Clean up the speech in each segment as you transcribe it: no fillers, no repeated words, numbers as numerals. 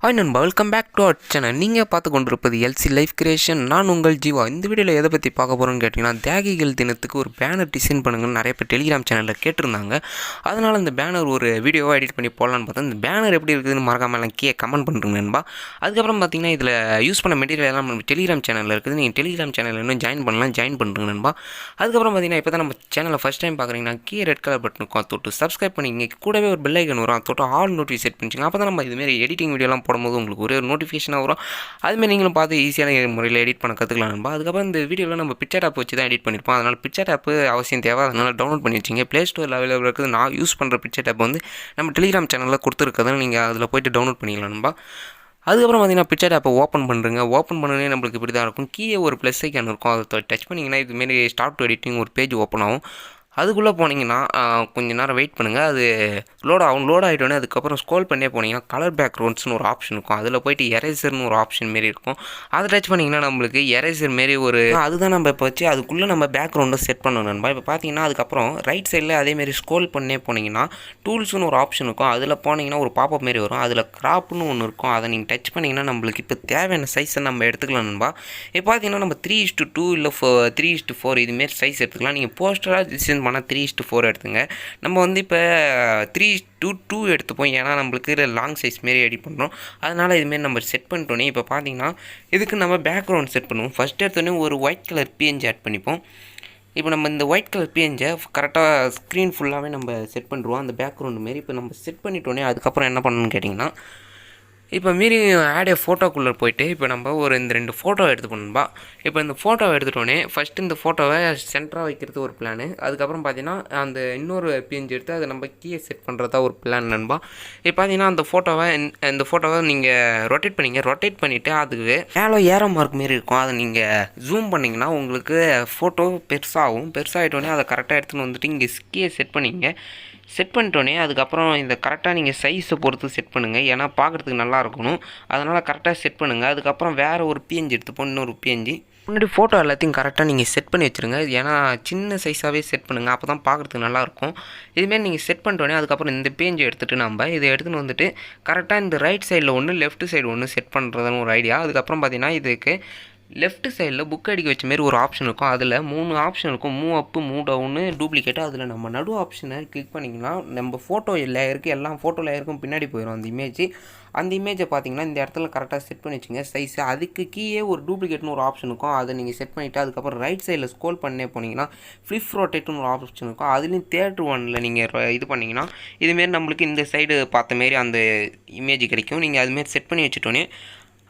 Hi நண்பா, welcome back to our channel. நீங்கள் பார்த்து கொண்டிருப்பது எல்சி லைஃப் கிரியேஷன். நான் உங்கள் ஜீவா. இந்த வீடியோவில் எதை பற்றி பார்க்க போகிறோன்னு கேட்டிங்கன்னா, தியாகிகள் தினத்துக்கு ஒரு பேனர் டிசைன் பண்ணுங்கன்னு நிறைய பேர் டெலிகிராம் சேனலில் கேட்டிருந்தாங்க. அதனால் இந்த பேனர் ஒரு வீடியோவாக எடிட் பண்ணி போடலான்னு பார்த்தா, இந்த பேனர் எப்படி இருக்குதுன்னு மறக்காமல் கீழே கமெண்ட் பண்ணுறேங்க நண்பா. அதுக்கப்புறம் பார்த்தீங்கன்னா, இதில் யூஸ் பண்ண மெட்டீரியல் எல்லாம் நம்ம டெலிகிராம் சேனலில் இருக்குது. நீங்கள் டெலிகிராம் சேனலில் இன்னும் ஜாயின் பண்ணுறேங்க நண்பா. அதுக்கப்புறம் பார்த்தீங்கன்னா, இப்போ தான் நம்ம சேனலை ஃபஸ்ட் டைம் பார்க்குறீங்கன்னா கீழே ரெட் கலர் பட்டன் இருக்கும், தொட்டு சப்ஸ்கிரைப் பண்ணிங்க. கூடவே ஒரு பெல் ஐக்கன் வரும், தொட்டு ஆல் நோட்டிஃபிகேஷன் செட் பண்ணிச்சிங்க. அப்போ தான் நம்ம இதுமாரி எடிட்டிங் வீடியோலாம் போடும்போது உங்களுக்கு ஒரே ஒரு நோட்டிஃபிகேஷனாக வரும். அதுமாதிரி நீங்களும் பார்த்து ஈஸியான முறையில் எடிட் பண்ண கற்றுக்கலாம் நண்பா. அதுக்கப்புறம் இந்த வீடியோவில் நம்ம பிக்சர் ஆப் வச்சு தான் எடிட் பண்ணியிருப்போம். அதனால் பிக்சர் ஆப் அவசியம் தேவை. அதனால் டவுன்லோட் பண்ணி வச்சிங்க. ப்ளே ஸ்டோரில் அவைலபிள் இருக்குது. நான் யூஸ் பண்ணுற பிக்சர் ஆப் வந்து நம்ம டெலிகிராம் சேனலில் கொடுத்துருக்கதை நீங்கள் அதில் போய்ட்டு டவுன்லோட் பண்ணிக்கலாம் நண்பா. அதுக்கப்புறம் பார்த்தீங்கன்னா பிக்சர் ஆப்பை ஓப்பன் பண்ணுறங்க. ஓப்பன் பண்ணனே நம்மளுக்கு இப்படி தான் இருக்கும். கீழே ஒரு ப்ளஸ் ஐக்கான் இருக்கும், அதை டச் பண்ணிங்கன்னா இதுமாரி ஸ்டார்ட் டு எடிட்டிங் ஒரு பேஜ் ஓப்பன் ஆகும். அதுக்குள்ளே போனீங்கன்னா கொஞ்சம் நேரம் வெயிட் பண்ணுங்கள். அது லோட் ஆகிட்டோன்னே அதுக்கப்புறம் ஸ்க்ரோல் பண்ணே போனீங்கன்னா கலர் பேக்ரவுண்ட்ஸ்னு ஒரு ஆப்ஷன் இருக்கும். அதில் போய்ட்டு எரேசர்னு ஒரு ஆப்ஷன் மாரி இருக்கும். அதை டச் பண்ணிங்கன்னா நம்மளுக்கு எரேசர் மாரி அதுதான் நம்ம இப்போ வச்சு அதுக்குள்ளே நம்ம பேக்ரவுண்டை செட் பண்ணணும் நண்பா. இப்போ பார்த்தீங்கன்னா அதுக்கப்புறம் ரைட் சைடில் அதேமாரி ஸ்க்ரோல் பண்ணே போனீங்கன்னா டூல்ஸ்னு ஒரு ஆப்ஷன் இருக்கும். அதில் போனீங்கன்னா ஒரு பாப்பப் மாரி வரும். அதில் கிராப்னு ஒன்று இருக்கும். அதை நீங்கள் டச் பண்ணிங்கன்னா நம்மளுக்கு இப்போ தேவையான சைஸை நம்ம எடுத்துக்கலாம் நண்பா. இப்போ பார்த்தீங்கன்னா நம்ம 3:2 இல்லை 3:4 இதுமாரி சைஸ் எடுத்துக்கலாம். நீங்கள் போஸ்டராக டிசைன் பண்ணால் 3:4 எடுத்துங்க. நம்ம வந்து இப்போ 3:2 எடுத்துப்போம். ஏன்னா நம்மளுக்கு லாங் சைஸ் மாரி எடிட் பண்ணுறோம். அதனால் இதுமாரி நம்ம செட் பண்ணிட்டோன்னே இப்போ பார்த்தீங்கன்னா இதுக்கு நம்ம பேக்ரவுண்ட் செட் பண்ணுவோம். ஃபஸ்ட் எடுத்தோடனே ஒரு ஒயிட் கலர் பிஎன்ஜி ஆட் பண்ணிப்போம். இப்போ நம்ம இந்த ஒயிட் கலர் பிஎன்ஜை கரெக்டாக ஸ்க்ரீன் ஃபுல்லாகவே நம்ம செட் பண்ணிடுவோம் அந்த பேக்ரவுண்டு மாரி. இப்போ நம்ம செட் பண்ணிட்டோன்னே அதுக்கப்புறம் என்ன பண்ணணும்னு கேட்டிங்கன்னா, இப்போ மீறி ஆடே ஃபோட்டோக்குள்ளே போய்ட்டு இப்போ நம்ம இந்த 2 ஃபோட்டோ எடுத்துக்கணும்பா. இப்போ இந்த ஃபோட்டோவை எடுத்துட்டோன்னே ஃபஸ்ட்டு இந்த ஃபோட்டோவை சென்டராக வைக்கிறது ஒரு பிளானு. அதுக்கப்புறம் பார்த்தீங்கன்னா அந்த இன்னொரு பிஎன்ஜி எடுத்து அதை நம்ம கீழே செட் பண்ணுறதா ஒரு பிளான் நண்பா. இப்போ பார்த்தீங்கன்னா இந்த ஃபோட்டோவை நீங்கள் ரொட்டேட் பண்ணிவிட்டு அதுக்கு மேலே ஏரோ மார்க் மாரி இருக்கும். அதை நீங்கள் ஜூம் பண்ணிங்கன்னா உங்களுக்கு ஃபோட்டோ பெருசாகிட்டோன்னே அதை கரெக்டாக எடுத்துன்னு வந்துட்டு இங்கே கீழே செட் பண்ணிட்டோன்னே அதுக்கப்புறம் இந்த கரெக்டாக நீங்கள் சைஸை பொறுத்து செட் பண்ணுங்கள். ஏன்னா பார்க்குறதுக்கு நல்லா இருக்கணும். அதனால் கரெக்டாக செட் பண்ணுங்கள். அதுக்கப்புறம் வேறு ஒரு பிஎன்ஜி எடுத்துப்போம், இன்னொரு பிஎன்ஜி. முன்னாடி ஃபோட்டோ எல்லாத்தையும் கரெக்டாக நீங்கள் செட் பண்ணி வச்சுருங்க. ஏன்னா சின்ன சைஸாகவே செட் பண்ணுங்கள், அப்போ தான் பார்க்குறதுக்கு நல்லாயிருக்கும். இதுமாரி நீங்கள் செட் பண்ணிட்டோன்னே அதுக்கப்புறம் இந்த பிஎன்ஜி எடுத்துகிட்டு நம்ம இதை எடுத்துகிட்டு வந்துட்டு கரெக்டாக இந்த ரைட் சைடில் ஒன்று லெஃப்ட் சைடு ஒன்று செட் பண்ணுறதுன்னு ஒரு ஐடியா. அதுக்கப்புறம் பார்த்தீங்கன்னா இதுக்கு லெஃப்ட் சைடில் புக் அடிக்க வச்ச மாரி ஒரு ஆப்ஷன் இருக்கும். அதில் 3 ஆப்ஷன் இருக்கும், மூவ் அப்பு, மூவ் டவுனு, டூப்ளிகேட்டு. அதில் நம்ம நடு ஆப்ஷனை கிளிக் பண்ணிங்கன்னா நம்ம ஃபோட்டோ லேயருக்கு எல்லா ஃபோட்டோ லேயருக்கும் பின்னாடி போயிடும் அந்த இமேஜை பார்த்தீங்கன்னா இந்த இடத்துல கரெக்டாக செட் பண்ணி வச்சுங்க சைஸு. அதுக்கு கீழே ஒரு டூப்ளிகேட்னு ஒரு ஆப்ஷன் இருக்கும். அதை நீங்கள் செட் பண்ணிவிட்டு அதுக்கப்புறம் ரைட் சைடில் ஸ்க்ரோல் பண்ணே போனீங்கன்னா ஃப்ளிப் ரொட்டேட்னு ஒரு ஆப்ஷன் இருக்கும். அதுலேயும் 3rd ஒனில் நீங்கள் இது பண்ணிங்கன்னா இதுமாரி நம்மளுக்கு இந்த சைடு பார்த்த மாரி அந்த இமேஜ் கிடைக்கும். நீங்கள் அதுமாரி செட் பண்ணி வச்சுட்டோன்னே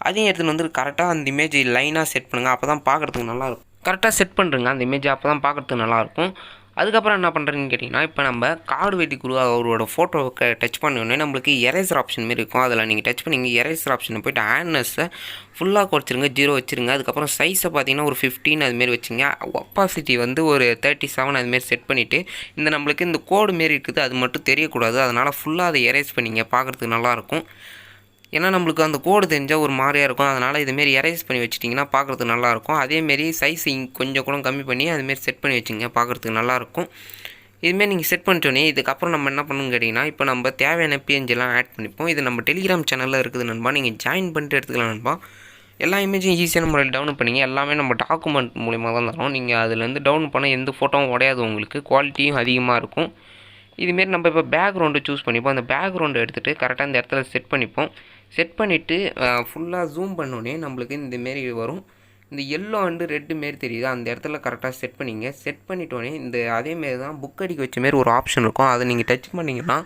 அதையும் எடுத்துகிட்டு வந்து கரெக்டாக அந்த இமேஜ் லைனாக செட் பண்ணுங்கள். அப்போ தான் பார்க்குறதுக்கு நல்லாயிருக்கும். கரெக்டாக செட் பண்ணுறங்க அந்த இமேஜை, அப்போ தான் பார்க்குறதுக்கு நல்லாயிருக்கும். அதுக்கப்புறம் என்ன பண்ணுறதுன்னு கேட்டிங்கன்னா, இப்போ நம்ம கார்டு வெட்டி குரு அவரோட ஃபோட்டோவை டச் பண்ணோடனே நம்மளுக்கு எரேசர் ஆப்ஷன் மாரி இருக்கும். அதில் நீங்கள் டச் பண்ணிங்க எரேசர் ஆப்ஷனை போய்ட்டு ஆட்னஸை ஃபுல்லாக குறைச்சிருங்க, 0 வச்சுருங்க. அதுக்கப்புறம் சைஸை பார்த்தீங்கன்னா ஒரு 15 அதுமாரி வச்சுங்க. ஒப்பாசிட்டி வந்து ஒரு 37 அதுமாரி செட் பண்ணிவிட்டு நம்மளுக்கு இந்த கோடு மாரி இருக்குது அது மட்டும் தெரியக்கூடாது. அதனால் ஃபுல்லாக அதை எரேஸ் பண்ணிங்க, பார்க்குறதுக்கு நல்லாயிருக்கும். ஏன்னா நம்மளுக்கு அந்த கோடு தெரிஞ்சால் ஒரு மாதிரியாக இருக்கும். அதனால் இதுமாரி எரேஸ் பண்ணி வச்சிட்டிங்கன்னா பார்க்குறதுக்கு நல்லாயிருக்கும். அதேமாரி சைஸ் கொஞ்சம் கூட கம்மி பண்ணி அதுமாரி செட் பண்ணி வச்சுங்க, பார்க்குறதுக்கு நல்லாயிருக்கும். இதுமாரி நீங்கள் செட் பண்ணிட்டோன்னே இதுக்கப்புறம் நம்ம என்ன பண்ணணும்னு கேட்டிங்கன்னா, இப்போ நம்ம தேவையான பிஎன்ஜிலாம் ஆட் பண்ணிப்போம். இது நம்ம டெலிகிராம் சேனலில் இருக்குது நண்பா. நீங்கள் ஜாயின் பண்ணிட்டு எடுத்துக்கலாம் நண்பா. எல்லா இமேஜும் ஈஸியான முறையில் டவுன்லோட் பண்ணிங்க. எல்லாமே நம்ம டாக்குமெண்ட் மூலிமா தான் தரோம். நீங்கள் அதுலேருந்து டவுன்லோட் பண்ண எந்த ஃபோட்டோவும் உடையாது, உங்களுக்கு குவாலிட்டியும் அதிகமாக இருக்கும். இதுமாரி நம்ம இப்போ பேக்ரவுண்டு சூஸ் பண்ணிப்போம். அந்த பேக்ரவுண்டு எடுத்துகிட்டு கரெக்டாக இந்த இடத்துல செட் பண்ணிவிட்டு ஃபுல்லாக ஜூம் பண்ணோடனே நம்மளுக்கு இந்தமாரி வரும். இந்த எல்லோ அண்டு ரெட்டு மாரி தெரியுது, அந்த இடத்துல கரெக்டாக செட் பண்ணிங்க. செட் பண்ணிட்டோன்னே அதேமாரி தான் புக் அடிக்க வச்ச மாரி ஒரு ஆப்ஷன் இருக்கும். அதை நீங்கள் டச் பண்ணிங்கன்னா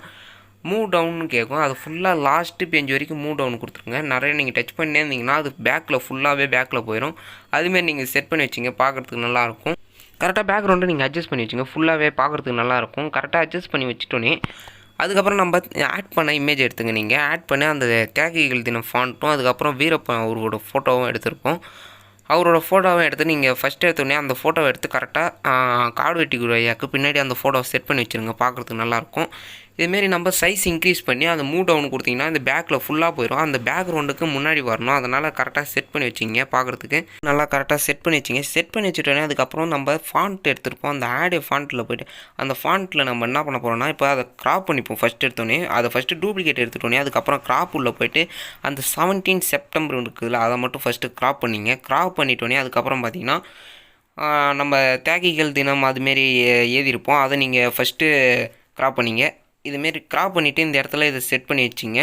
மூவ் டவுன்னு கேட்கும். அது ஃபுல்லாக லாஸ்ட்டு பேஜ் வரைக்கும் மூவ் டவுன் கொடுத்துருங்க. நிறைய நீங்கள் டச் பண்ணே இருந்தீங்கன்னா அது பேக்கில் போயிடும். அதுமாரி நீங்கள் செட் பண்ணி வச்சிங்க, பார்க்குறதுக்கு நல்லாயிருக்கும். கரெக்டாக பேக்ரவுண்டை நீங்கள் அட்ஜஸ்ட் பண்ணி வச்சுங்க, ஃபுல்லாகவே பார்க்குறதுக்கு நல்லாயிருக்கும். கரெக்டாக அட்ஜஸ்ட் பண்ணி வச்சுட்டோன்னே அதுக்கப்புறம் நம்ம ஆட் பண்ண இமேஜ் எடுத்துங்க. நீங்கள் ஆட் பண்ண அந்த தியாகிகள் தினம் ஃபாண்ட்டும் அதுக்கப்புறம் வீரப்பன் அவரோட ஃபோட்டோவும் எடுத்திருப்போம். அவரோட ஃபோட்டோவை எடுத்து நீங்கள் ஃபஸ்ட்டு எடுத்தோடனே அந்த ஃபோட்டோவை எடுத்து கரெக்டாக காடு வெட்டி குருவையாக்கு பின்னாடி அந்த ஃபோட்டோவை செட் பண்ணி வச்சுருங்க, பார்க்குறதுக்கு நல்லாயிருக்கும். இதுமாரி நம்ம சைஸ் இன்க்ரீஸ் பண்ணி அந்த மூவ் டவுன் கொடுத்திங்கன்னா இந்த பேக்கில் ஃபுல்லாக போயிடும். அந்த பேக்ரவுண்டுக்கு முன்னாடி வரணும். அதனால் கரெக்டாக செட் பண்ணி வச்சிங்க. பார்க்குறதுக்கு நல்லா கரெக்டாக செட் பண்ணி வச்சிங்க. செட் பண்ணி வச்சுட்டோன்னே அதுக்கப்புறம் நம்ம ஃபாண்ட் எடுத்துருப்போம். அந்த ஆடே ஃபாண்ட்டில் போய்ட்டு அந்த ஃபாண்ட்டில் நம்ம என்ன பண்ண போகிறோம்னா இப்போ அதை க்ராப் பண்ணிப்போம். ஃபஸ்ட் எடுத்தோடனே அதை ஃபஸ்ட்டு டூப்ளிகேட் எடுத்துட்டோன்னே அதுக்கப்புறம் க்ராப் உள்ளே போய்ட்டு அந்த 17 செப்டம்பர் இருக்குதுல்ல அதை மட்டும் ஃபஸ்ட்டு க்ராப் பண்ணிங்க. க்ராப் பண்ணிட்டோன்னே அதுக்கப்புறம் பார்த்திங்கன்னா நம்ம தியாகிகள் தினம் அதுமாரி எழுதியிருப்போம். அதை நீங்கள் ஃபஸ்ட்டு க்ராப் பண்ணிங்க. இதுமாரி க்ராப் பண்ணிவிட்டு இந்த இடத்துல இதை செட் பண்ணி வச்சிங்க.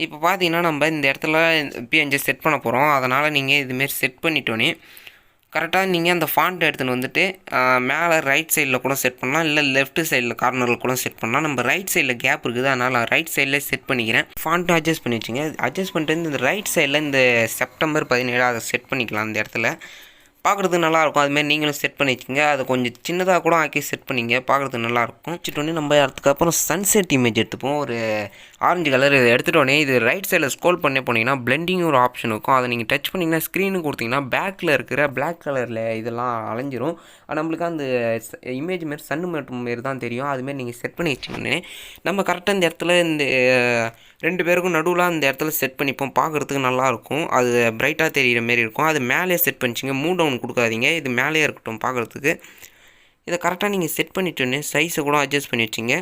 இப்போ பார்த்தீங்கன்னா நம்ம இந்த இடத்துல பிஎன்ஜி செட் பண்ண போகிறோம். அதனால் நீங்கள் இதுமாரி செட் பண்ணிட்டோன்னே கரெக்டாக நீங்கள் அந்த ஃபாண்ட் எடுத்துன்னு வந்துட்டு மேலே ரைட் சைடில் கூட செட் பண்ணலாம், இல்லை லெஃப்ட் சைடில் கார்னரில் கூட செட் பண்ணலாம். நம்ம ரைட் சைடில் கேப் இருக்குது, அதனால் ரைட் சைடில் செட் பண்ணிக்கிறேன். ஃபாண்ட்டு அட்ஜஸ்ட் பண்ணி வச்சுங்க. அட்ஜஸ்ட் பண்ணிட்டு இந்த ரைட் சைடில் இந்த செப்டம்பர் 17 அதை செட் பண்ணிக்கலாம். அந்த இடத்துல பார்க்குறதுக்கு நல்லாயிருக்கும். அதுமாரி நீங்களும் செட் பண்ணி வச்சுங்க. அதை கொஞ்சம் சின்னதாக கூட ஆக்கி செட் பண்ணிங்க. பார்க்குறதுக்கு நல்லாயிருக்கும். வச்சுட்டோன்னே நம்ம அதுக்கப்புறம் சன்செட் இமேஜ் எடுத்துப்போம். ஒரு ஆரஞ்சு கலர் இதை எடுத்துட்டோன்னே இது ரைட் சைடில் ஸ்க்ரோல் பண்ணி போனீங்கன்னா பிளெண்டிங் ஒரு ஆப்ஷன் இருக்கும். அதை நீங்கள் டச் பண்ணிங்கன்னா ஸ்க்ரீனு கொடுத்தீங்கன்னா பேக்கில் இருக்கிற பிளாக் கலரில் இதெல்லாம் அலைஞ்சிரும். நம்மளுக்கு அந்த இமேஜ் மாரி சன்னு மட்டும் மாரி தான் தெரியும். அதுமாரி நீங்கள் செட் பண்ணி வச்சிங்கன்னே நம்ம கரெக்டாக இந்த இடத்துல இந்த 2 பேருக்கும் நடுவில் அந்த இடத்துல செட் பண்ணிப்போம். பார்க்குறதுக்கு நல்லாயிருக்கும். அது பிரைட்டாக தெரிகிற மாரி இருக்கும். அது மேலே செட் பண்ணிச்சிங்க. மூவ் டவுன் கொடுக்காதீங்க. இது மேலேயே இருக்கட்டும் பார்க்குறதுக்கு. இதை கரெக்டாக நீங்கள் செட் பண்ணிட்டோன்னே சைஸை கூட அட்ஜஸ்ட் பண்ணி வச்சிங்க.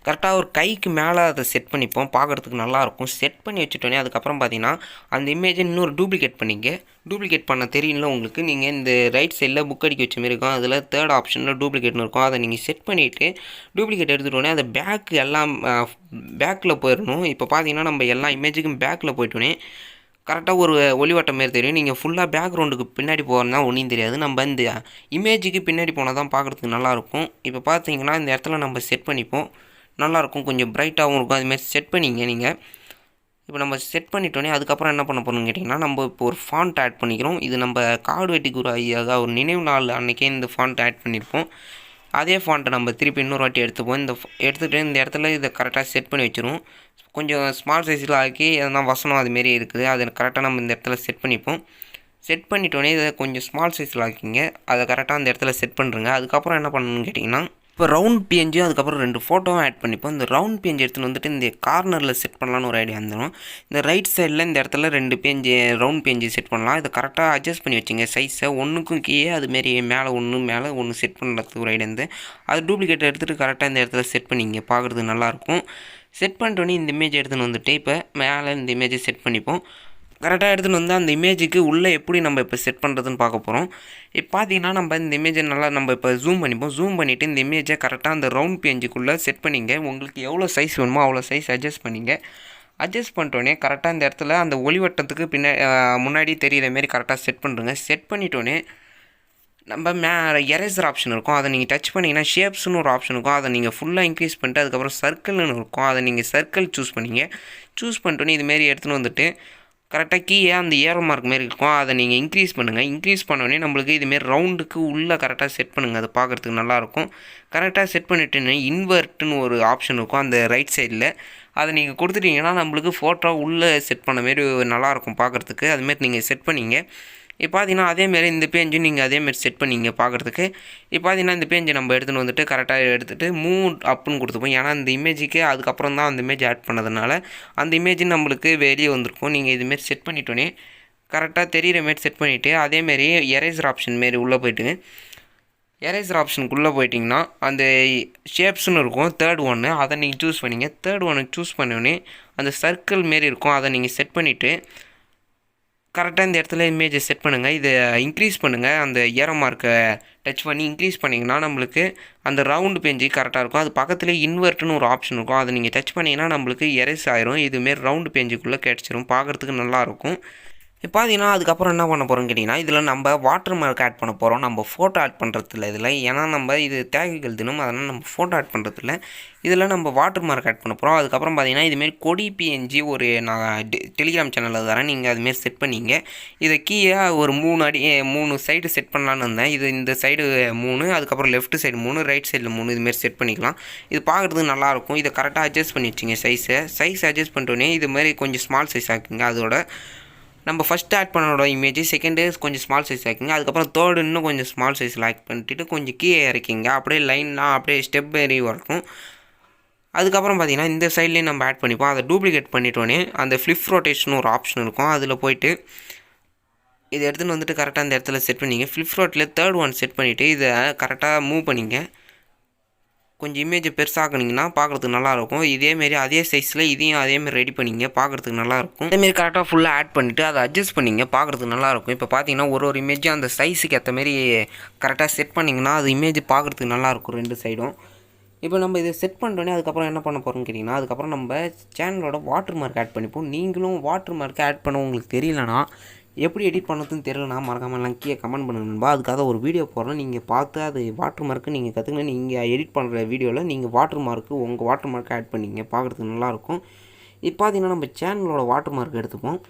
கரெக்டாக ஒரு கைக்கு மேலே அதை செட் பண்ணிப்போம். பார்க்குறதுக்கு நல்லாயிருக்கும். செட் பண்ணி வச்சுட்டோன்னே அதுக்கப்புறம் பார்த்தீங்கன்னா அந்த இமேஜை இன்னொரு டூப்ளிகேட் பண்ணிங்க. டூப்ளிகேட் பண்ண தெரியல உங்களுக்கு. நீங்கள் இந்த ரைட் சைடில் புக் அடிக்க வச்ச மாரி இருக்கும். அதில் தேர்ட் ஆப்ஷனில் டூப்ளிகேட்னு இருக்கும். அதை நீங்கள் செட் பண்ணிவிட்டு டூப்ளிகேட் எடுத்துட்டோன்னே அந்த பேக் எல்லாம் பேக்கில் போயிடணும். இப்போ பார்த்தீங்கன்னா நம்ம எல்லா இமேஜுக்கும் பேக்கில் போயிட்டோன்னே கரெக்டாக ஒரு ஒளிவட்டம் மாரி தெரியும். நீங்கள் ஃபுல்லாக பேக்ரவுண்டுக்கு பின்னாடி போகிறதுனா ஒன்றும் தெரியாது. நம்ம இந்த இமேஜுக்கு பின்னாடி போனால் தான் பார்க்குறதுக்கு நல்லாயிருக்கும். இப்போ பார்த்தீங்கன்னா இந்த இடத்துல நம்ம செட் பண்ணிப்போம். நல்லாயிருக்கும். கொஞ்சம் பிரைட்டாகவும் இருக்கும். அதுமாரி செட் பண்ணிங்க நீங்கள். இப்போ நம்ம செட் பண்ணிட்டோன்னே அதுக்கப்புறம் என்ன பண்ண போகிறோம்னு கேட்டிங்கன்னா நம்ம இப்போ ஒரு ஃபாண்ட் ஆட் பண்ணிக்கிறோம். இது நம்ம காடு வெட்டி குரு ஐயா ஒரு நினைவு நாள் அன்றைக்கே இந்த ஃபாண்ட் ஆட் பண்ணியிருப்போம். அதே ஃபாண்ட்டை நம்ம திருப்பி இன்னொரு வாட்டி எடுத்துப்போம். எடுத்துகிட்டு இந்த இடத்துல இதை கரெக்டாக செட் பண்ணி வச்சிரும். கொஞ்சம் ஸ்மால் சைஸில் ஆக்கி எதனா வசனம் அதுமாரி இருக்குது. அதை கரெக்டாக நம்ம இந்த இடத்துல செட் பண்ணிப்போம். செட் பண்ணிட்டோன்னே இதை கொஞ்சம் ஸ்மால் சைஸில் ஆக்கிங்க. அதை கரெக்டாக அந்த இடத்துல செட் பண்ணுறங்க. அதுக்கப்புறம் என்ன பண்ணணும்னு கேட்டிங்கன்னா இப்போ ரவுண்ட் பிஎன்ஜி அதுக்கப்புறம் 2 ஃபோட்டோவும் ஆட் பண்ணிப்போம். இந்த ரவுண்ட் பிஎன்ஜி எடுத்துன்னு வந்துட்டு இந்த கார்னரில் செட் பண்ணலான்னு ஒரு ஐடியா வந்துடும். இந்த ரைட் சைடில் இந்த இடத்துல 2 பிஎன்ஜி ரவுண்ட் பிஎன்ஜி செட் பண்ணலாம். இதை கரெக்டாக அட்ஜஸ்ட் பண்ணி வச்சுங்க. சைஸை ஒன்றுக்கும் கீழே அதுமாரி மேலே ஒன்று செட் பண்ணுறதுக்கு ஒரு ஐடியா இருந்து அது டூப்ளிகேட் எடுத்துகிட்டு கரெக்டாக இந்த இடத்துல செட் பண்ணிங்க. பார்க்குறதுக்கு நல்லாயிருக்கும். செட் பண்ணிட்டோன்னே இந்த இமேஜ் எடுத்துன்னு வந்துட்டு இப்போ மேலே இந்த இமேஜை செட் பண்ணிப்போம். கரெக்டாக எடுத்துகிட்டு வந்து அந்த இமேஜுக்கு உள்ளே எப்படி நம்ம இப்போ செட் பண்ணுறதுன்னு பார்க்க போகிறோம். இப்போ பார்த்தீங்கன்னா நம்ம இந்த இமேஜை நல்லா நம்ம இப்போ ஜூம் பண்ணிப்போம். ஜூம் பண்ணிவிட்டு இந்த இமேஜை கரெக்டாக அந்த ரவுண்ட் பேஜுக்குள்ளே செட் பண்ணிங்க. உங்களுக்கு எவ்வளோ சைஸ் வேணுமோ அவ்வளோ சைஸ் அட்ஜஸ்ட் பண்ணிங்க. அட்ஜஸ்ட் பண்ணிட்டோன்னே கரெக்டாக இந்த இடத்துல அந்த ஒளிவட்டத்துக்கு முன்னாடி தெரிகிற மாரி கரெக்டாக செட் பண்ணுறங்க. செட் பண்ணிட்டோன்னே நம்ம எரேசர் ஆப்ஷன் இருக்கும். அதை நீங்கள் டச் பண்ணிங்கன்னா ஷேப்ஸ்னு ஒரு ஆப்ஷன் இருக்கும். அதை நீங்கள் ஃபுல்லாக இன்க்ரீஸ் பண்ணிட்டு அதுக்கப்புறம் சர்க்கிள்னு இருக்கும். அதை நீங்கள் சர்க்கிள் சூஸ் பண்ணிங்க. சூஸ் பண்ணிட்டோன்னே இதுமாரி எடுத்துன்னு வந்துட்டு கரெக்டாக கீழே அந்த ஏரோ மார்க் மாரி இருக்கும். அதை நீங்கள் இன்க்ரீஸ் பண்ணுங்கள். இன்க்ரீஸ் பண்ணோடனே நம்மளுக்கு இதுமாரி ரவுண்டுக்கு உள்ளே கரெக்டாக செட் பண்ணுங்கள். அது பார்க்குறதுக்கு நல்லாயிருக்கும். கரெக்டாக செட் பண்ணிவிட்டுன்னு இன்வெர்ட்டுன்னு ஒரு ஆப்ஷன் இருக்கும் அந்த ரைட் சைடில். அதை நீங்கள் கொடுத்துட்டிங்கன்னா நம்மளுக்கு ஃபோட்டோ உள்ளே செட் பண்ண மாரி நல்லாயிருக்கும் பார்க்குறதுக்கு. அதுமாரி நீங்கள் செட் பண்ணிங்க. இப்போ பார்த்தீங்கன்னா அதேமாரி இந்த பேஜும் நீங்கள் அதேமாரி செட் பண்ணிங்க பார்க்குறதுக்கு. இப்போ பார்த்தீங்கன்னா இந்த பேஜை நம்ம எடுத்துகிட்டு வந்துட்டு கரெக்டாக எடுத்துகிட்டு மூவ் அப்புன்னு கொடுத்துப்போம். ஏன்னா இந்த இமேஜுக்கு அதுக்கப்புறம் தான் அந்த இமேஜ் ஆட் பண்ணதுனால அந்த இமேஜ் நம்மளுக்கு வெளியே வந்திருக்கும். நீங்கள் இதுமாரி செட் பண்ணிட்டோன்னே கரெக்டாக தெரிகிற மாரி செட் பண்ணிவிட்டு அதேமாரி எரேசர் ஆப்ஷன் மாரி உள்ளே போய்ட்டு எரேசர் ஆப்ஷனுக்குள்ளே போயிட்டிங்கன்னா அந்த ஷேப்ஸ்னு இருக்கும். தேர்ட் ஒன்று அதை நீங்கள் சூஸ் பண்ணிங்க. தேர்ட் ஒன்று சூஸ் பண்ணோடனே அந்த சர்க்கிள் மாரி இருக்கும். அதை நீங்கள் செட் பண்ணிவிட்டு கரெக்டாக இந்த இடத்துல இமேஜை செட் பண்ணுங்கள். இதை இன்க்ரீஸ் பண்ணுங்கள். அந்த ஏரோ மார்க்கை டச் பண்ணி இன்க்ரீஸ் பண்ணிங்கன்னா நம்மளுக்கு அந்த ரவுண்டு பேஜ் கரெக்டாக இருக்கும். அது பக்கத்துலேயே இன்வெர்ட்டுன்னு ஒரு ஆப்ஷன் இருக்கும். அதை நீங்கள் டச் பண்ணிங்கன்னா நம்மளுக்கு எரேஸ் ஆயிரும். இதுமாரி ரவுண்டு பேஜுக்குள்ளே கிடச்சிரும். பார்க்குறதுக்கு நல்லாயிருக்கும். இப்போ பார்த்தீங்கன்னா அதுக்கப்புறம் என்ன பண்ண போகிறோம்னு கேட்டிங்கன்னா இதில் நம்ம வாட்டர் மார்க் ஆட் பண்ண போகிறோம். நம்ம ஃபோட்டோ ஆட் பண்ணுறதில்ல இதில். ஏன்னா நம்ம இது தியாகிகள் தினம், அதனால் நம்ம ஃபோட்டோ ஆட் பண்ணுறதில்ல. இதில் நம்ம வாட்டர் மார்க் ஆட் பண்ண போகிறோம். அதுக்கப்புறம் பார்த்தீங்கன்னா இதுமாரி கொடி பிஎன்ஜி ஒரு நான் டெலிகிராம் சேனலில் தரேன். நீங்கள் அதுமாரி செட் பண்ணிங்க. இதை கீழே ஒரு 3 சைடு செட் பண்ணலான்னு இருந்தேன். இது இந்த சைடு 3, அதுக்கப்புறம் லெஃப்ட் சைடு 3, ரைட் சைடில் 3 இதுமாரி செட் பண்ணிக்கலாம். இது பார்க்குறதுக்கு நல்லாயிருக்கும். இதை கரெக்டாக அட்ஜஸ்ட் பண்ணி வச்சுங்க. சைஸ் அட்ஜஸ்ட் பண்ணிட்டோன்னே இதுமாரி கொஞ்சம் ஸ்மால் சைஸ் ஆக்குங்க. அதோட நம்ம ஃபஸ்ட்டு ஆட் பண்ணோட இமேஜ் செகண்டு கொஞ்சம் ஸ்மால் சைஸ் ஆக்கிங்க. அதுக்கப்புறம் தேர்டு இன்னும் கொஞ்சம் ஸ்மால் சைஸில் ஆட் பண்ணிட்டு கொஞ்சம் கீழே இறக்கிங்க. அப்படியே லைன்லாம் அப்படியே ஸ்டெப் ஏறி வரட்டும். அதுக்கப்புறம் பார்த்திங்கன்னா இந்த சைட்லேயும் நம்ம ஆட் பண்ணிப்போம். அதை டூப்ளிகேட் பண்ணிட்டோன்னே அந்த ஃப்ளிப் ரொட்டேஷன் ஒரு ஆப்ஷன் இருக்கும். அதில் போய்ட்டு இதை எடுத்துகிட்டு வந்துட்டு கரெக்டாக அந்த இடத்துல செட் பண்ணிங்க. ஃப்ளிப் ரொட்டில் தேர்ட் ஒன் செட் பண்ணிவிட்டு இதை கரெக்டாக மூவ் பண்ணிங்க. கொஞ்சம் இமேஜை பெருசாக்குனிங்கன்னா பார்க்குறதுக்கு நல்லாயிருக்கும். இதேமாரி அதே சைஸில் இதையும் அதேமாரி ரெடி பண்ணிங்க, பார்க்குறதுக்கு நல்லாயிருக்கும். அதேமாரி கரெக்டாக ஃபுல்லாக ஆட் பண்ணிவிட்டு அதை அட்ஜஸ்ட் பண்ணிங்க, பார்க்குறதுக்கு நல்லாயிருக்கும். இப்போ பார்த்தீங்கன்னா ஒரு இமேஜும் அந்த சைஸுக்கு ஏற்ற மாரி கரெக்டாக செட் பண்ணிங்கன்னா அது இமேஜ் பார்க்குறதுக்கு நல்லாயிருக்கும் 2 சைடும். இப்போ நம்ம இதை செட் பண்ணிட்டோன்னே அதுக்கப்புறம் என்ன பண்ண போகிறோம்னு கேட்டிங்கன்னா, அதுக்கப்புறம் நம்ம சேனலோட வாட்டர் மார்க் ஆட் பண்ணிப்போம். நீங்களும் வாட்டர் மார்க் ஆட் பண்ண உங்களுக்கு தெரியலனா, எப்படி எடிட் பண்ணுறதுன்னு தெரியலனா மறக்காமலாம் கீழே கமெண்ட் பண்ணுங்க நண்பா. அதுக்காக ஒரு வீடியோ போடுறேன், நீங்கள் பார்த்து அது வாட்டர் மார்க்கு நீங்கள் கற்றுக்கணும். நீங்கள் எடிட் பண்ணுற வீடியோவில் நீங்கள் வாட்டர் மார்க்கு உங்கள் வாட்டர் மார்க்கை ஆட் பண்ணிங்க, பார்க்குறதுக்கு நல்லாயிருக்கும். இப்போ பார்த்தீங்கன்னா நம்ம சேனலோட வாட்டர் மார்க் எடுத்துப்போம்.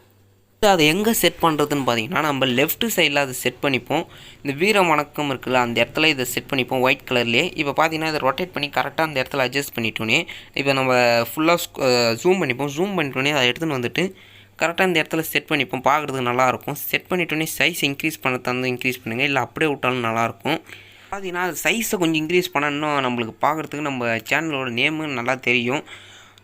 அதை எங்கே செட் பண்ணுறதுன்னு பார்த்தீங்கன்னா, நம்ம லெஃப்ட் சைடில் அதை செட் பண்ணிப்போம். இந்த வீர வணக்கம் இருக்குல்ல, அந்த இடத்துல இதை செட் பண்ணிப்போம் ஒயிட் கலர்லேயே. இப்போ பார்த்தீங்கன்னா இதை ரொட்டேட் பண்ணி கரெக்டாக அந்த இடத்துல அட்ஜஸ்ட் பண்ணிட்டோன்னே இப்போ நம்ம ஃபுல்லாக ஜூம் பண்ணிப்போம். ஜூம் பண்ணிட்டோன்னே அதை எடுத்துன்னு வந்துட்டு கரெக்டாக இந்த இடத்துல செட் பண்ணிப்போம், பார்க்குறதுக்கு நல்லாயிருக்கும். செட் பண்ணிட்டோன்னே சைஸ் இன்க்ரீஸ் பண்ண தந்து இன்க்ரீஸ் பண்ணுங்கள், இல்லை அப்படியே விட்டாலும் நல்லாயிருக்கும். பார்த்தீங்கன்னா அது சைஸை கொஞ்சம் இன்க்ரீஸ் பண்ணால் இன்னும் நம்மளுக்கு பார்க்குறதுக்கு நம்ம சேனலோட நேமு நல்லா தெரியும்.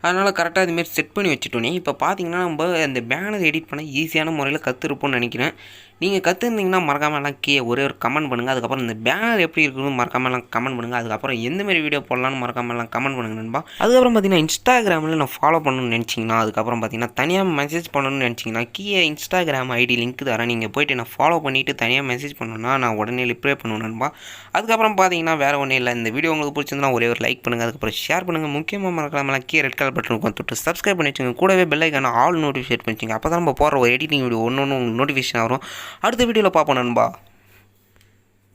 அதனால் கரெக்டாக இதுமாரி செட் பண்ணி வச்சுட்டோன்னே இப்போ பார்த்தீங்கன்னா நம்ம அந்த பேனர் எடிட் பண்ண ஈஸியான முறையில் கற்றுருப்போம்னு நினைக்கிறேன். நீங்கள் கற்றுருந்தீங்கன்னா மறக்காமலாம் கீழே ஒரே ஒரு கமெண்ட் பண்ணுங்கள். அதுக்கப்புறம் இந்த பேனர் எப்படி இருக்குன்னு மறக்காமலாம் கமெண்ட் பண்ணுங்கள். அதுக்கப்புறம் எந்தமாரி வீடியோ போடலான்னு மறக்காமலாம் கமெண்ட் பண்ணுங்கள் நண்பா. அதுக்கப்புறம் பார்த்தீங்கன்னா இன்ஸ்டாகிராமில் நான் ஃபாலோ பண்ணணும்னு நினச்சிங்கன்னா, அதுக்கப்புறம் பார்த்தீங்கன்னா தனியாக மெசேஜ் பண்ணணும்னு நினச்சிங்கன்னா கீழே இன்ஸ்டாகிராம் ஐடி லிங்க் தரேன். நீங்கள் போய்ட்டு நான் ஃபாலோ பண்ணிவிட்டு தனியாக மெசேஜ் பண்ணணுன்னா நான் உடனே ரிப்ளை பண்ணுவேன் நண்பா. அதுக்கப்புறம் பார்த்தீங்கன்னா வேறு ஒன்றும் இல்லை, இந்த வீடியோ உங்களுக்கு பிடிச்சிருந்தா ஒரே ஒரு லைக் பண்ணுங்கள், அதுக்கப்புறம் ஷேர் பண்ணுங்கள். முக்கியமாக மறக்காமலாம் கீழே ரெட் கலர் பட்டன் இருக்கும், தொட்டு சப்ஸ்கிரைப் பண்ணி வச்சுங்க. கூடவே பெல் ஐக்கான ஆல் நோட்டிஃபிகேட் பண்ணிச்சுங்க. அப்போ தான் நம்ம போடுற ஒரு எடிட்டிங் வீடியோ ஒன்று உங்களுக்கு நோட்டிஃபிகேஷன் வரும். அடுத்த வீடியோவில் பார்ப்போம் நண்பா.